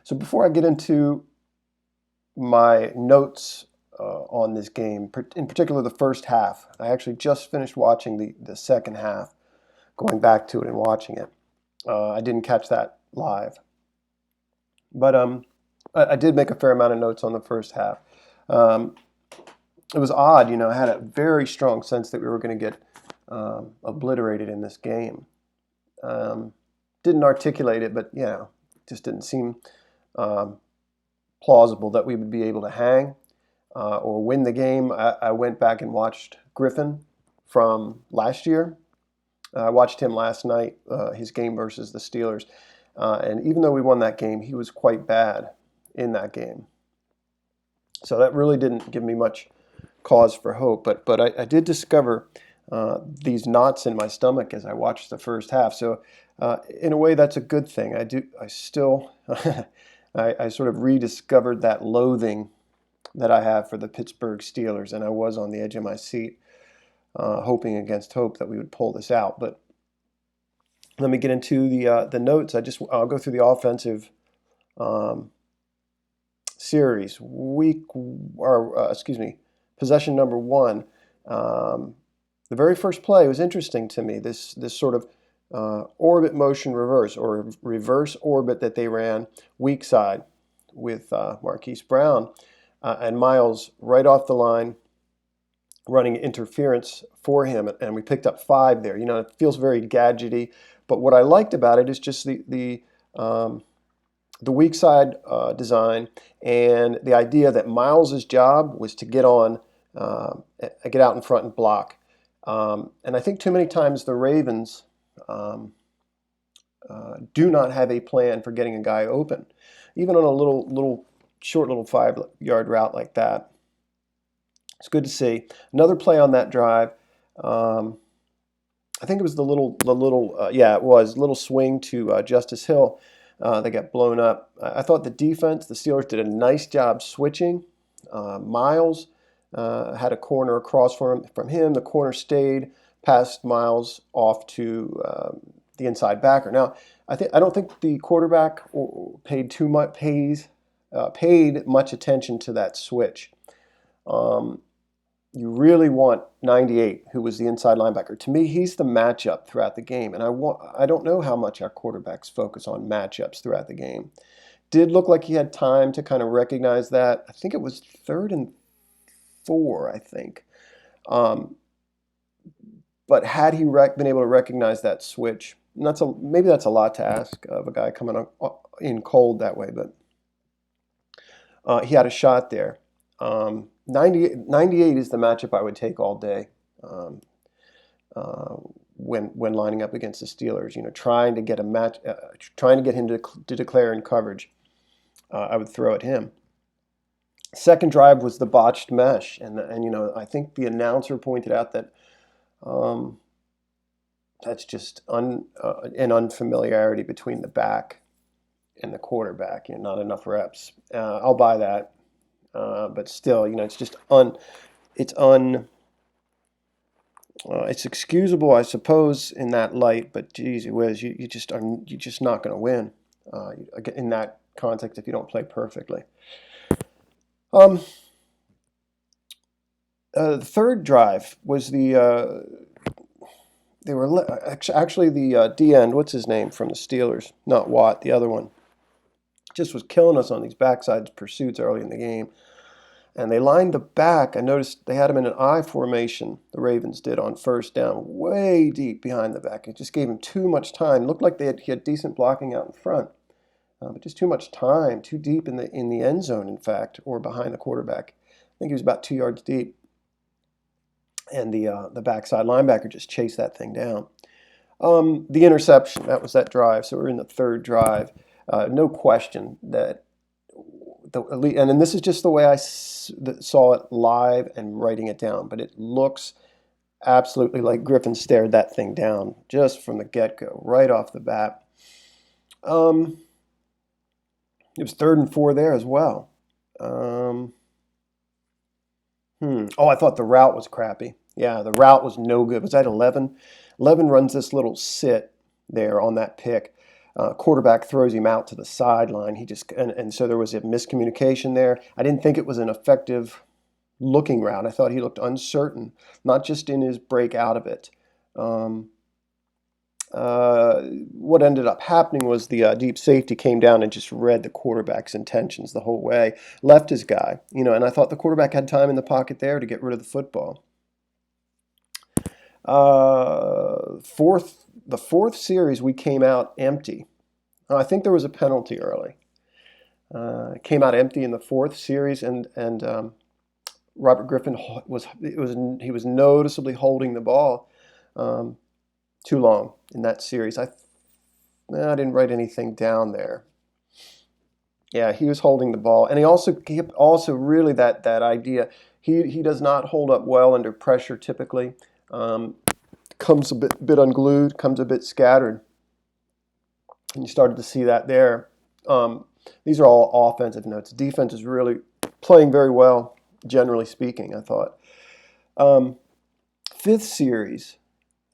So before I get into my notes on this game, in particular the first half, I actually just finished watching the second half, going back to it and watching it. I didn't catch that live, but I did make a fair amount of notes on the first half. Um, it was odd, I had a very strong sense that we were going to get obliterated in this game. Um, didn't articulate it, but just didn't seem um, plausible that we would be able to hang or win the game. I went back and watched Griffin from last year. I watched him last night, his game versus the Steelers. And even though we won that game, he was quite bad in that game. So that really didn't give me much cause for hope. But I did discover these knots in my stomach as I watched the first half. So in a way, that's a good thing. I still, I sort of rediscovered that loathing that I have for the Pittsburgh Steelers, and I was on the edge of my seat, hoping against hope that we would pull this out. But let me get into the notes. I'll go through the offensive um, series. Possession number one. The very first play was interesting to me. This sort of orbit motion reverse, or reverse orbit that they ran weak side with Marquise Brown and Miles right off the line, running interference for him, and we picked up 5 there. It feels very gadgety, but what I liked about it is just the weak side design, and the idea that Miles's job was to get out in front and block. And I think too many times the Ravens do not have a plan for getting a guy open, even on a short little 5-yard route like that. It's good to see. Another play on that drive. I think it was it was little swing to Justice Hill. They got blown up. I thought the Steelers did a nice job switching. Miles had a corner across from him. The corner stayed, passed Miles off to the inside backer. Now, I don't think the quarterback paid much attention to that switch. You really want 98, who was the inside linebacker. To me, he's the matchup throughout the game, and I don't know how much our quarterbacks focus on matchups throughout the game. Did look like he had time to kind of recognize that. I think it was 3rd and 4, I think. But had he been able to recognize that switch, maybe that's a lot to ask of a guy coming in cold that way, but he had a shot there. 98 is the matchup I would take all day when lining up against the Steelers. Trying to get trying to get him to declare in coverage. I would throw at him. Second drive was the botched mesh, and I think the announcer pointed out that that's just an unfamiliarity between the back and the quarterback. Not enough reps. I'll buy that. But still, it's just it's excusable, I suppose, in that light. But geez, you're just not going to win in that context if you don't play perfectly. The third drive was they were actually the D end. What's his name from the Steelers? Not Watt, the other one. Just was killing us on these backside pursuits early in the game. And they lined the back. I noticed they had him in an I formation, the Ravens did, on first down, way deep behind the back. It just gave him too much time. Looked like he had decent blocking out in front, but just too much time, too deep in the end zone, in fact, or behind the quarterback. I think he was about 2 yards deep. And the backside linebacker just chased that thing down. The interception, that was that drive. So we're in the third drive. No question that and this is just the way I saw it live and writing it down, but it looks absolutely like Griffin stared that thing down just from the get-go, right off the bat. It was 3rd and 4 there as well. Oh, I thought the route was crappy. Yeah, the route was no good. Was that 11? 11 runs this little sit there on that pick. Quarterback throws him out to the sideline. And so there was a miscommunication there. I didn't think it was an effective looking route. I thought he looked uncertain, not just in his break out of it. What ended up happening was the deep safety came down and just read the quarterback's intentions the whole way, left his guy, and I thought the quarterback had time in the pocket there to get rid of the football. The fourth series, we came out empty. I think there was a penalty early. Came out empty in the fourth series, and Robert Griffin was noticeably holding the ball too long in that series. I didn't write anything down there. Yeah, he was holding the ball, and he also really that idea. He does not hold up well under pressure typically. Comes a bit unglued, comes a bit scattered, and you started to see that there. These are all offensive notes. Defense is really playing very well, generally speaking, I thought. Fifth series.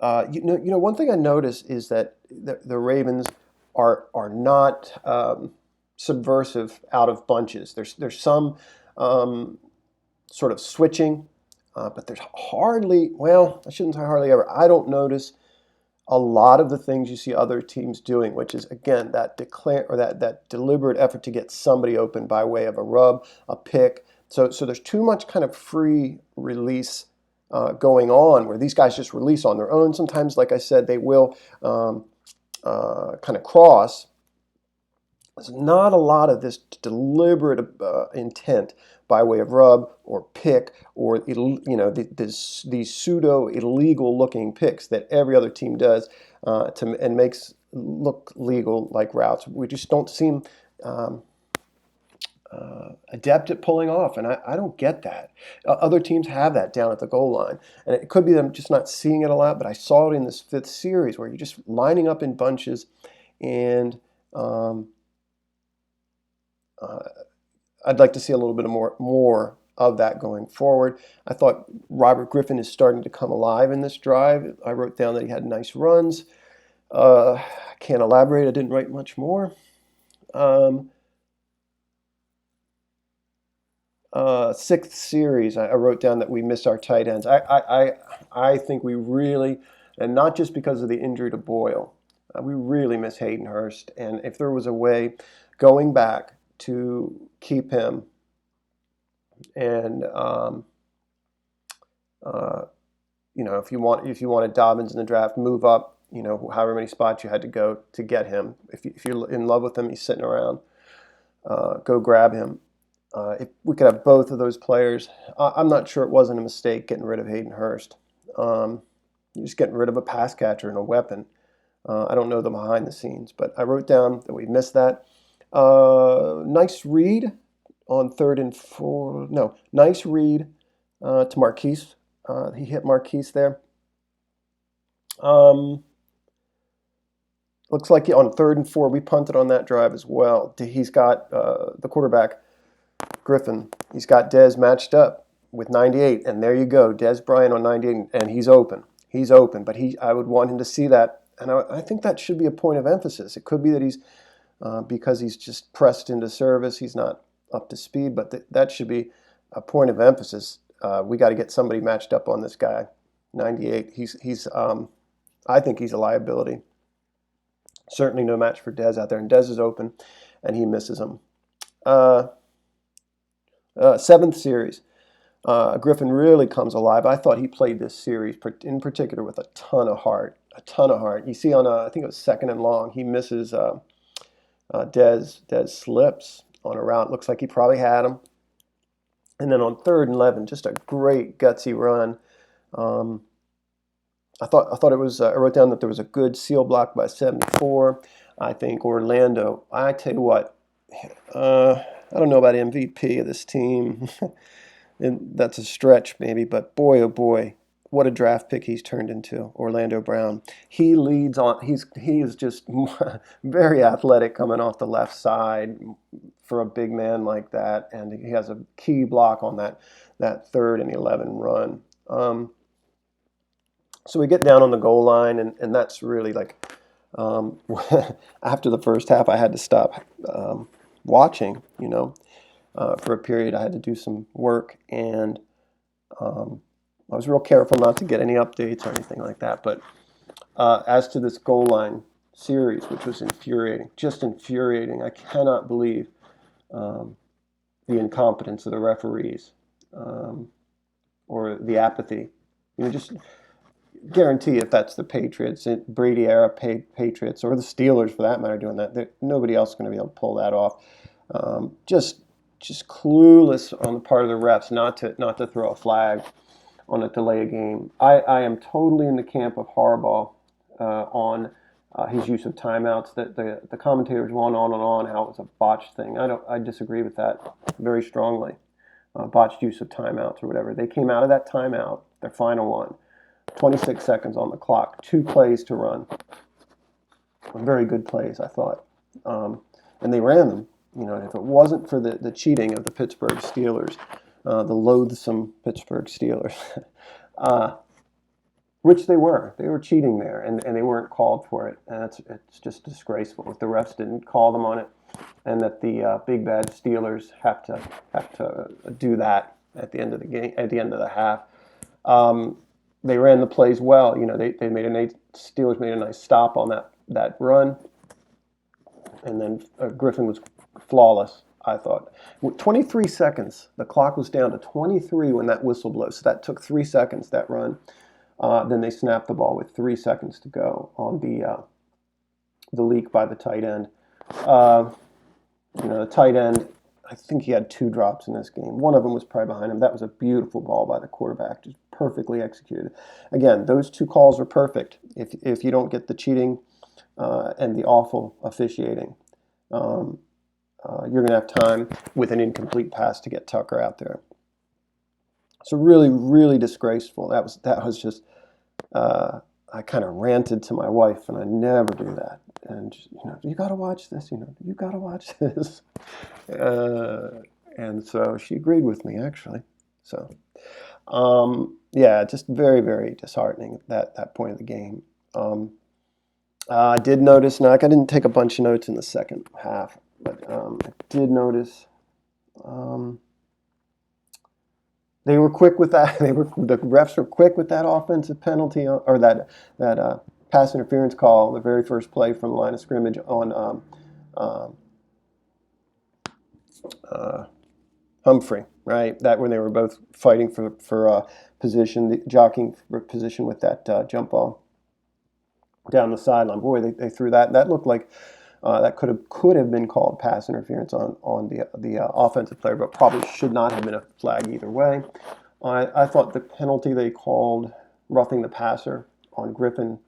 One thing I noticed is that the Ravens are not subversive out of bunches. There's some sort of switching, but there's hardly, well, I shouldn't say hardly ever. I don't notice a lot of the things you see other teams doing, which is again that deliberate effort to get somebody open by way of a rub, a pick. So there's too much kind of free release going on, where these guys just release on their own. Sometimes, like I said, they will kind of cross. There's not a lot of this deliberate intent by way of rub or pick or these pseudo illegal looking picks that every other team does and makes look legal like routes. We just don't seem adept at pulling off, and I don't get that. Other teams have that down at the goal line, and it could be them just not seeing it a lot, but I saw it in this fifth series where you're just lining up in bunches, and I'd like to see a little bit more of that going forward. I thought Robert Griffin is starting to come alive in this drive. I wrote down that he had nice runs. I can't elaborate. I didn't write much more. Sixth series, I wrote down that we missed our tight ends. I think we really, and not just because of the injury to Boyle, we really miss Hayden Hurst. And if there was a way going back to keep him and if you wanted Dobbins in the draft, move up, however many spots you had to go to get him. If you're in love with him, he's sitting around, go grab him. If we could have both of those players, I'm not sure it wasn't a mistake getting rid of Hayden Hurst. You're just getting rid of a pass catcher and a weapon. I don't know the behind the scenes, but I wrote down that we missed that. Nice read on 3rd and 4. No, nice read to Marquise. He hit Marquise there. Looks like on 3rd and 4, we punted on that drive as well. He's got the quarterback, Griffin. He's got Dez matched up with 98, and there you go, Dez Bryant on 98, and he's open. He's open, but I would want him to see that, and I think that should be a point of emphasis. It could be that he's because he's just pressed into service, he's not up to speed, but that should be a point of emphasis. We got to get somebody matched up on this guy, 98. I think he's a liability. Certainly no match for Dez out there, and Dez is open, and he misses him. 7th series, Griffin really comes alive. I thought he played this series in particular with a ton of heart. You see on I think it was 2nd and long, he misses Dez slips on a route. Looks like he probably had him. And then on 3rd and 11, just a great gutsy run. I thought it was. I wrote down that there was a good seal block by 74. I think Orlando. I tell you what, I don't know about MVP of this team. And that's a stretch maybe, but boy, oh boy, what a draft pick he's turned into, Orlando Brown. He leads on. He is just very athletic coming off the left side for a big man like that, and he has a key block on that 3rd and 11 run. So we get down on the goal line, and that's really like Um, After the first half, I had to stop watching, for a period. I had to do some work, and um, I was real careful not to get any updates or anything like that. But as to this goal line series, which was infuriating, just infuriating, I cannot believe um, the incompetence of the referees, um, or the apathy. Just guarantee if that's the Patriots, Brady era Patriots, or the Steelers for that matter, doing that, nobody else is going to be able to pull that off. Just clueless on the part of the refs not to throw a flag on a delay a game. I am totally in the camp of Harbaugh on his use of timeouts. That the commentators went on and on how it was a botched thing. I disagree with that very strongly. Botched use of timeouts or whatever. They came out of that timeout, their final one, 26 seconds on the clock, 2 plays to run. Very good plays, I thought. And they ran them. If it wasn't for the cheating of the Pittsburgh Steelers, the loathsome Pittsburgh Steelers, which they were cheating there, and they weren't called for it. And it's just disgraceful that the refs didn't call them on it, and that the big bad Steelers have to do that at the end of the game, at the end of the half. They ran the plays well. Steelers made a nice stop on that run, and then Griffin was flawless, I thought. With 23 seconds, the clock was down to 23 when that whistle blew. So that took 3 seconds, that run. Then they snapped the ball with 3 seconds to go on the leak by the tight end. The tight end, I think he had 2 drops in this game. One of them was probably behind him. That was a beautiful ball by the quarterback, just perfectly executed. Again, those 2 calls are perfect. If you don't get the cheating and the awful officiating, you're going to have time with an incomplete pass to get Tucker out there. So really, really disgraceful. That was just. I kind of ranted to my wife, and I never do that. And you got to watch this. You got to watch this. And so she agreed with me, actually. So, yeah, just very, very disheartening at that point of the game. I did notice. Now, I didn't take a bunch of notes in the second half, but I did notice. They were quick with that. The refs were quick with that offensive penalty or that pass interference call, the very first play from the line of scrimmage on Humphrey, right? That when they were both fighting for position, jockeying for position with that jump ball down the sideline. Boy, they threw that. That looked like that could have been called pass interference on the offensive player, but probably should not have been a flag either way. I thought the penalty they called, roughing the passer on Griffin,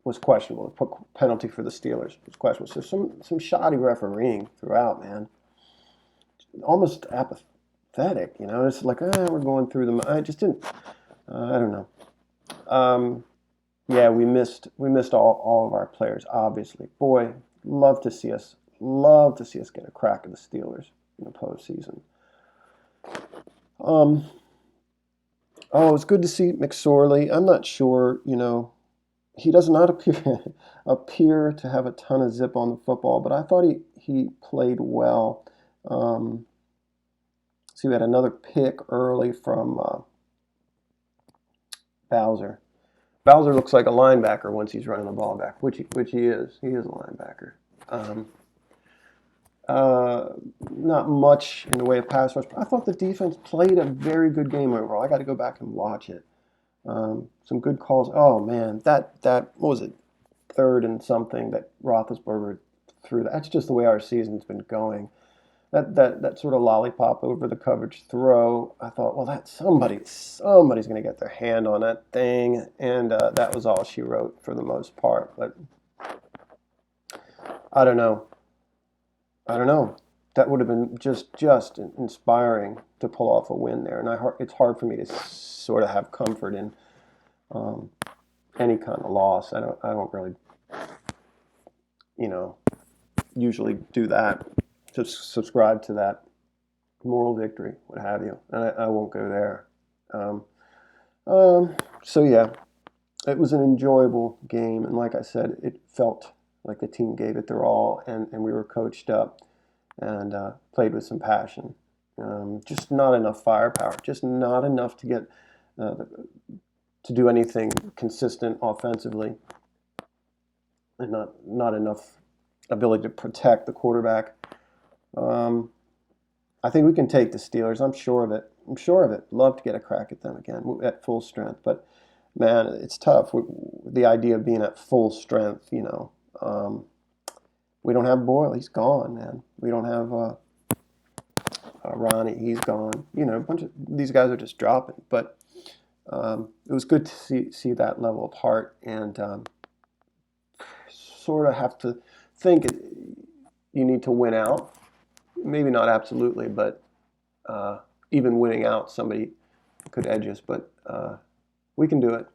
was questionable. The penalty for the Steelers was questionable. So some shoddy refereeing throughout, man. Almost apathetic, It's like, we're going through them. I just didn't. I don't know. Yeah, we missed all of our players. Obviously, boy, love to see us get a crack at the Steelers in the postseason. Oh, it's good to see McSorley. I'm not sure, he does not appear to have a ton of zip on the football, but I thought he played well. See, we had another pick early from Bowser. Bowser looks like a linebacker once he's running the ball back, which he is. He is a linebacker. Not much in the way of pass rush, but I thought the defense played a very good game overall. I got to go back and watch it. Some good calls. Oh man, that what was it? 3rd and something that Roethlisberger threw. That's just the way our season's been going. That sort of lollipop over the coverage throw. I thought, well, that somebody's going to get their hand on that thing, and that was all she wrote for the most part. But I don't know. That would have been just inspiring to pull off a win there, and it's hard for me to sort of have comfort in any kind of loss. I don't really, usually do that. Just subscribe to that moral victory, what have you. And I won't go there. So yeah, it was an enjoyable game, and like I said, it felt like the team gave it their all, and we were coached up and played with some passion. Just not enough firepower, just not enough to get to do anything consistent offensively, and not enough ability to protect the quarterback. I think we can take the Steelers. I'm sure of it. I'm sure of it. Love to get a crack at them again at full strength. But man, it's tough. The idea of being at full strength, we don't have Boyle. He's gone, man. We don't have Ronnie. He's gone. A bunch of these guys are just dropping. But it was good to see that level of heart, and sort of have to think you need to win out. Maybe not absolutely, but even winning out, somebody could edge us. But we can do it.